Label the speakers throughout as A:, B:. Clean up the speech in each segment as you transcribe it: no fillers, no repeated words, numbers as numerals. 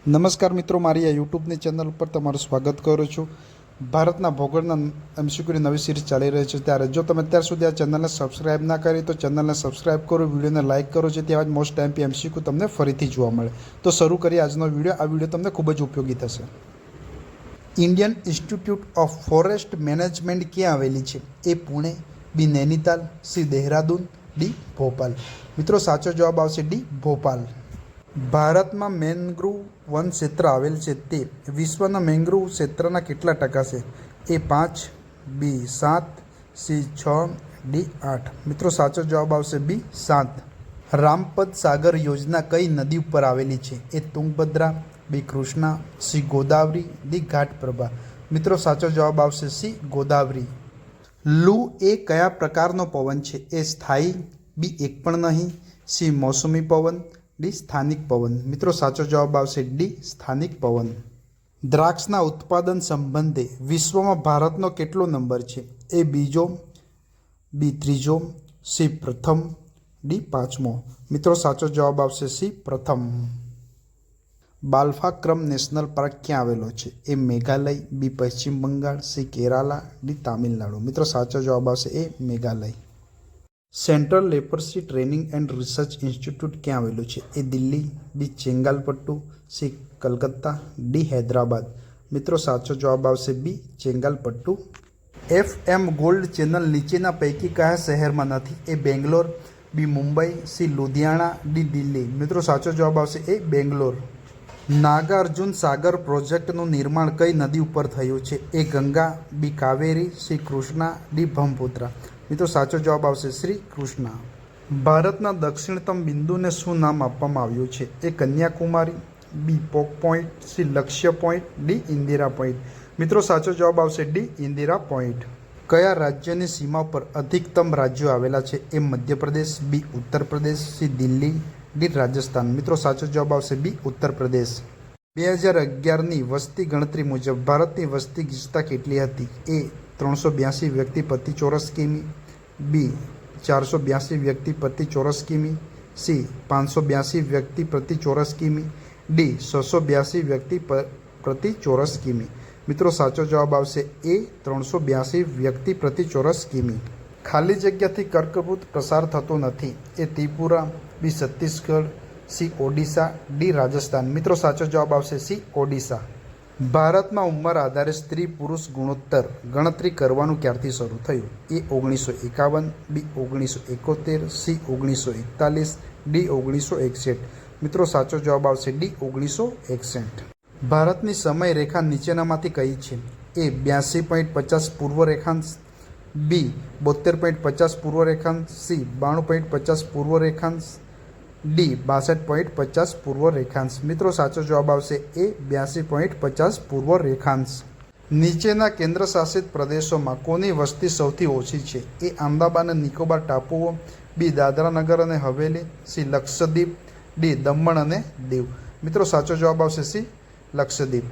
A: નમસ્કાર મિત્રો, મારી આ યુટ્યુબની ચેનલ પર તમારું સ્વાગત કરું છું. ભારતના ભૂગોળના એમસીક્યુની નવી સિરીઝ ચાલી રહી છે. ત્યારે જો તમે અત્યાર સુધી આ ચેનલને સબસ્ક્રાઇબ ના કરી તો ચેનલને સબસ્ક્રાઇબ કરો, વિડીયોને લાઇક કરો, જેથી આવા જ મોસ્ટ ટાઈમપી એમસીક્યુ તમને ફરીથી જોવા મળે. તો શરૂ કરીએ આજનો વિડીયો. આ વિડીયો તમને ખૂબ જ ઉપયોગી થશે. Indian institute of forest management ક્યાં આવેલી છે? એ પુણે, બી નૈનીતાલ, સી દેહરાદૂન, ડી ભોપાલ. મિત્રો સાચો જવાબ આવશે ડી ભોપાલ. ભારતમાં મેંગ્રુવ વન ક્ષેત્ર આવેલ છે તે વિશ્વના મેંગ્રુવ ક્ષેત્રના કેટલા ટકા છે? એ 5, બી 7, સી 6, ડી 8. મિત્રો સાચો જવાબ આવશે બી 7. રામપદ સાગર યોજના કઈ નદી ઉપર આવેલી છે? એ તુંગભદ્રા, બી કૃષ્ણા, સી ગોદાવરી, ડી ઘાટપ્રભા. મિત્રો સાચો જવાબ આવશે સી ગોદાવરી. લૂ એ કયા પ્રકારનો પવન છે? એ સ્થાયી, બી એક પણ નહીં, સી મોસમી પવન, ડી સ્થાનિક પવન. મિત્રો સાચો જવાબ આવશે ડી સ્થાનિક પવન. દ્રાક્ષના ઉત્પાદન સંબંધે વિશ્વમાં ભારતનો કેટલો નંબર છે? એ બીજો, બી ત્રીજો, સી પ્રથમ, ડી 5મો. મિત્રો સાચો જવાબ આવશે સી પ્રથમ. બાલફાક્રમ નેશનલ પાર્ક ક્યાં આવેલો છે? એ Meghalaya, B Paschim Bangal, C Kerala, D Tamil Nadu. મિત્રો સાચો જવાબ આવશે A Meghalaya. Central leprosy training and research institute ક્યાં આવેલું છે? A Delhi, B Chengalpattu, C Calcutta, D Hyderabad. મિત્રો સાચો જવાબ આવશે B Chengalpattu. FM gold channel નીચેના પૈકી કયા શહેરમાં નથી? A Bangalore, B Mumbai, C Ludhiana, D Delhi. મિત્રો સાચો જવાબ આવશે એ બેંગ્લોર. નાગાર્જુન સાગર પ્રોજેક્ટનું નિર્માણ કઈ નદી ઉપર થયું છે? એ ગંગા, બી કાવેરી, સી કૃષ્ણા, ડી બ્રહ્મપુત્રા. મિત્રો સાચો જવાબ આવશે શ્રી કૃષ્ણા. ભારતના દક્ષિણતમ બિંદુને શું નામ આપવામાં આવ્યું છે? એ કન્યાકુમારી, બી પોક પોઈન્ટ, સી લક્ષ્ય પોઈન્ટ, ડી ઇન્દિરા પોઈન્ટ. મિત્રો સાચો જવાબ આવશે ડી ઇન્દિરા પોઈન્ટ. કયા રાજ્યની સીમા પર અધિકતમ રાજ્યો આવેલા છે? એ મધ્યપ્રદેશ, બી ઉત્તર પ્રદેશ, સી દિલ્હી, ડી રાજસ્થાન. મિત્રો સાચો જવાબ આવશે બી ઉત્તર પ્રદેશ. 2011ની વસ્તી ગણતરી મુજબ ભારતની વસ્તી ગીચતા કેટલી હતી? એ 382 વ્યક્તિ પ્રતિ ચોરસ કિમી, બી 482 વ્યક્તિ પ્રતિ ચોરસ કિમી, સી 582 વ્યક્તિ પ્રતિ ચોરસ કિમી, ડી 682 વ્યક્તિ પ્રતિ ચોરસ કિમી. મિત્રો સાચો જવાબ આવશે એ 382 વ્યક્તિ પ્રતિ ચોરસ કિમી. ખાલી જગ્યાથી કર્કવૃત પ્રસાર થતો નથી. એ ત્રિપુરા, બી છત્તીસગઢ, સી ઓડિશા, ડી રાજસ્થાન. મિત્રો સાચો જવાબ આવશે સી ઓડિશા. ભારતમાં ઉંમર આધારે સ્ત્રી પુરુષ ગુણોત્તર ગણતરી કરવાનું ક્યારથી શરૂ થયું? એ 1951, બી 1971, સી 1941, ડી 1961. મિત્રો સાચો જવાબ આવશે ડી 1961. ભારતની સમય રેખા નીચેનામાંથી કઈ છે? એ 82.50 પૂર્વ રેખાંશ, બી 72.50 પૂર્વ રેખાંશ, સી 92.50 પૂર્વ રેખાંશ, ડી 62.50 પૂર્વ રેખાંશ. મિત્રો સાચો જવાબ આવશે એ 82.50 પૂર્વ રેખાંશ. નીચેના કેન્દ્રશાસિત પ્રદેશોમાં કોની વસ્તી સૌથી ઓછી છે? એ આંદામાન અને નિકોબાર ટાપુઓ, બી દાદરા નગર અને હવેલી, સી લક્ષદ્વીપ, ડી દમણ અને દીવ. મિત્રો સાચો જવાબ આવશે સી લક્ષદ્વીપ.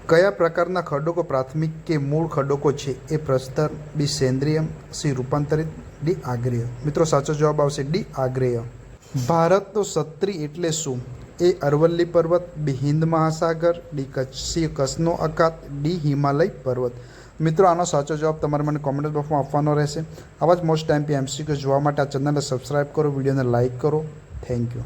A: કયા પ્રકારના ખડકો પ્રાથમિક કે મૂળ ખડકો છે? એ પ્રસ્તર, બી સેન્દ્રિય, સી રૂપાંતરિત, ડી આગ્નેય. મિત્રો સાચો જવાબ આવશે ડી આગ્નેય. ભારતનો ક્ષત્રિય એટલે શું? એ અરવલ્લી પર્વત, બી હિન્દ મહાસાગર, ડી સી કચ્છનો અખાત, ડી હિમાલય પર્વત. મિત્રો આનો સાચો જવાબ તમારે મને કોમેન્ટ બોક્સમાં આપવાનો રહેશે. આવા જ મોસ્ટ ટાઈમ પી એમસીક્યુ જોવા માટે આ ચેનલને સબસ્ક્રાઈબ કરો, વિડીયોને લાઇક કરો. Thank you.